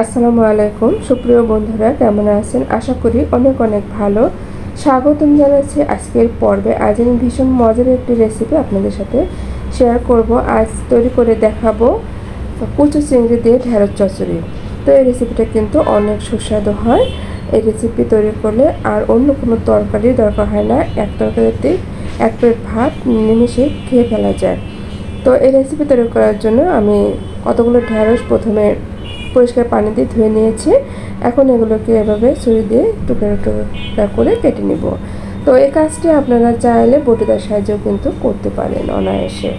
আসসালামু আলাইকুম সুপ্রিয় বন্ধুরা, কেমন আছেন? আশা করি অনেক অনেক ভালো। স্বাগতম জানাচ্ছি আজকের পর্বে। আজ আমি ভীষণ মজার একটি রেসিপি আপনাদের সাথে শেয়ার করব। আজ তৈরি করে দেখাবো কচু চিংড়ি দিয়ে ঢেঁড়স চচ্চড়ি। তো এই রেসিপিটা কিন্তু অনেক সুস্বাদু হয়। এই রেসিপি তৈরি করলে আর অন্য কোনো তরকারির দরকার হয় না, এক তরকারিতে এক প্লেট ভাত নিমিশে খেয়ে ফেলা যায়। তো এই রেসিপি তৈরি করার জন্য আমি কতগুলো ঢেঁড়স প্রথমে পরিষ্কার পানি দিয়ে ধুয়ে নিয়েছি। এখন এগুলোকে এভাবে ছুরি দিয়ে টুকরা টুকরা করে কেটে নিব। তো এই কাজটি আপনারা চাইলে বটিদার সাহায্যেও কিন্তু করতে পারেন অনায়াসে।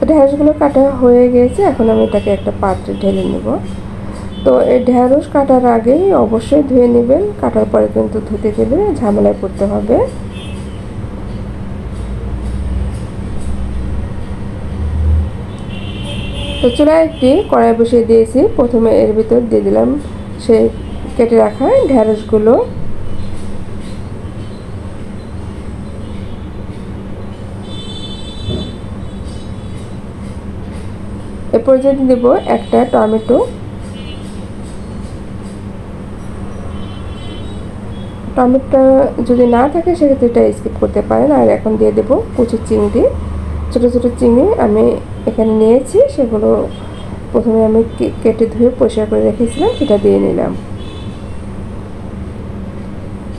ঢেঁড়সগুলো কাটা হয়ে গেছে, এখন আমি এটাকে একটা পাত্রে ঢেলে নেব। তো এই ঢেঁড়স কাটার আগেই অবশ্যই ধুয়ে নেবেন, কাটার পরে কিন্তু ধুতে গেলে ঝামেলায় পড়তে হবে। তো চুলায় একটি কড়াই বসিয়ে দিয়েছি। প্রথমে এর ভিতর দিয়ে দিলাম সেই কেটে রাখা ঢেঁড়সগুলো। এরপর যদি দেব একটা টমেটো। টমেটো যদি না থাকে সেক্ষেত্রে এটা স্কিপ করতে পারেন। আর এখন দিয়ে দেব কচু চিংড়ি। ছোটো ছোটো চিংড়ি আমি এখানে নিয়েছি, সেগুলো প্রথমে আমি কেটে ধুয়ে পরিষ্কার করে রেখেছিলাম, সেটা দিয়ে নিলাম।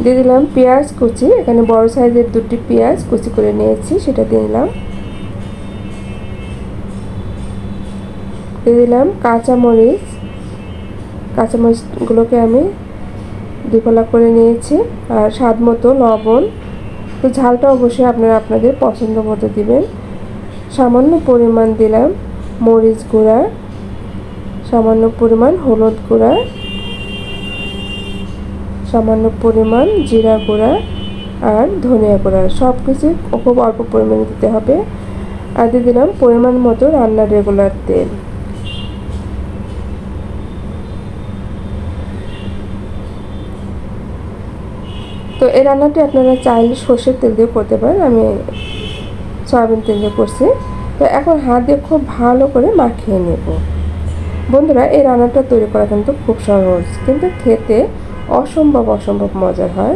দিয়ে দিলাম পেঁয়াজ কুচি, এখানে বড় সাইজের দুটি পেঁয়াজ কুচি করে নিয়েছি, সেটা দিয়ে নিলাম। দিয়ে দিলাম কাঁচামরিচ। কাঁচামরিচগুলোকে আমি দুফালা করে নিয়েছি। আর স্বাদ মতো লবণ। তো ঝালটা অবশ্যই আপনারা আপনাদের পছন্দ মতো দিবেন। সামান্য পরিমাণ দিলাম মরিচ গুঁড়া, সামান্য পরিমাণ হলুদ গুঁড়া, সামান্য পরিমাণ জিরা গুঁড়া আর ধনিয়া গুঁড়া। সব কিছু খুব অল্প পরিমাণে দিতে হবে। আর দিয়ে দিলাম পরিমাণ মতো রান্নার রেগুলার তেল। তো এই রান্নাটি আপনারা চাইলে সর্ষের তেল দিয়ে করতে পারেন, আমি সয়াবিন তেল দিয়ে করছি। তো এখন হাত দিয়ে খুব ভালো করে মাখিয়ে নেব। বন্ধুরা, এই রান্নাটা তৈরি করা কিন্তু খুব সহজ, কিন্তু খেতে অসম্ভব মজার হয়।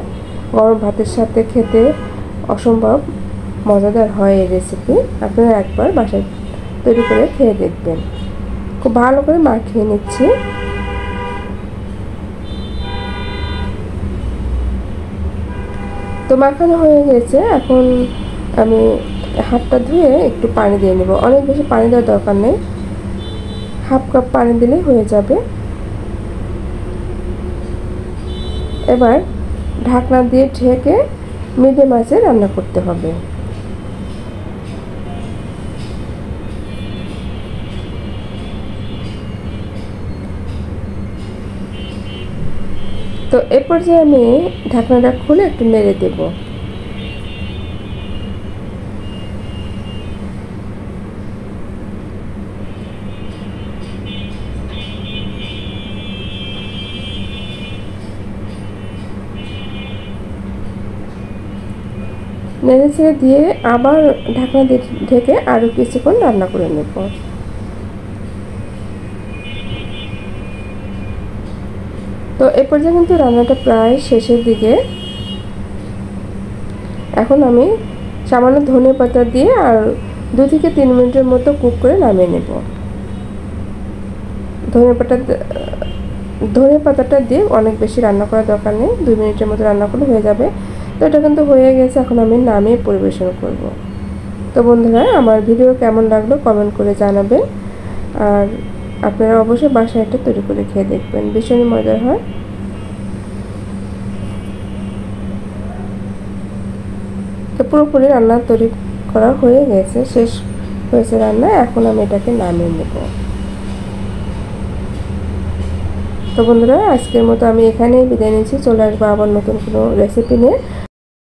গরম ভাতের সাথে খেতে অসম্ভব মজাদার হয় এই রেসিপি। আপনারা একবার বাসায় তৈরি করে খেয়ে দেখবেন। খুব ভালো করে মাখিয়ে নিচ্ছি। তো মাখানো হয়ে গেছে। এখন আমি হাতটা ধুয়ে একটু পানি দিয়ে নেব। অনেক বেশি পানি দেওয়ার দরকার নেই, হাফ কাপ পানি দিলেই হয়ে যাবে। এবার ঢাকনা দিয়ে ঢেকে মিডিয়াম আঁচে রান্না করতে হবে। তো এ পর্যায়ে আমি ঢাকনাটা খুলে একটু নেড়ে দেব। নেড়ে ছেড়ে দিয়ে আবার ঢাকনা দিয়ে ঢেকে আরও কিছুক্ষণ রান্না করে নেব। তো এ পর্যায়ে কিন্তু রান্নাটা প্রায় শেষের দিকে। এখন আমি সামান্য ধনে পাতা দিয়ে আর 2 থেকে 3 মিনিটের মতো কুক করে নামিয়ে নেব। ধনে পাতাটা দিয়ে অনেক বেশি রান্না করার দরকার নেই, 2 মিনিটের মতো রান্না করলে হয়ে যাবে। তো এটা কিন্তু হয়ে গেছে, এখন আমি নামিয়ে পরিবেশন করব। তো বন্ধুরা, আমার ভিডিও কেমন লাগলো কমেন্ট করে জানাবেন। আর আপনারা অবশ্যই বাসায় এটা তৈরি করে খেয়ে দেখবেন, ভীষণই মজার হয়। তো পুরোপুরি রান্না তৈরি করা হয়ে গেছে, শেষ হয়েছে রান্না। এখন আমি এটাকে নামিয়ে নেব। তো বন্ধুরা, আজকের মতো আমি এখানেই বিদায় নিচ্ছি। চলে আসবো আবার নতুন কোনো রেসিপি নিয়ে।